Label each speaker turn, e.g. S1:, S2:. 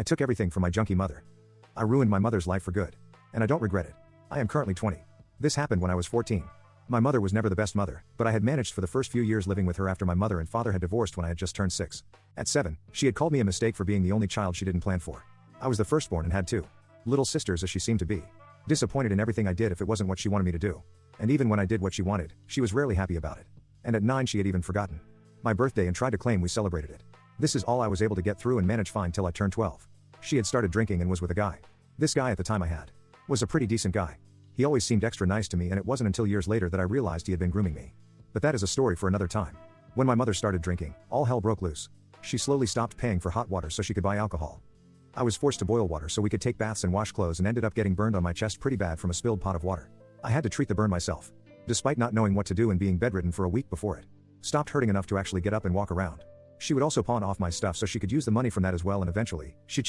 S1: I took everything from my junkie mother. I ruined my mother's life for good. And I don't regret it. I am currently 20. This happened when I was 14. My mother was never the best mother, but I had managed for the first few years living with her after my mother and father had divorced when I had just turned 6. At 7, she had called me a mistake for being the only child she didn't plan for. I was the firstborn and had 2 little sisters as she seemed to be. Disappointed in everything I did if it wasn't what she wanted me to do. And even when I did what she wanted, she was rarely happy about it. And at 9 she had even forgotten my birthday and tried to claim we celebrated it. This is all I was able to get through and manage fine till I turned 12. She had started drinking and was with a guy. This guy at the time I had was a pretty decent guy. He always seemed extra nice to me, and it wasn't until years later that I realized he had been grooming me. But that is a story for another time. When my mother started drinking, all hell broke loose. She slowly stopped paying for hot water so she could buy alcohol. I was forced to boil water so we could take baths and wash clothes, and ended up getting burned on my chest pretty bad from a spilled pot of water. I had to treat the burn myself, despite not knowing what to do and being bedridden for a week before it stopped hurting enough to actually get up and walk around. She would also pawn off my stuff so she could use the money from that as well, and eventually, she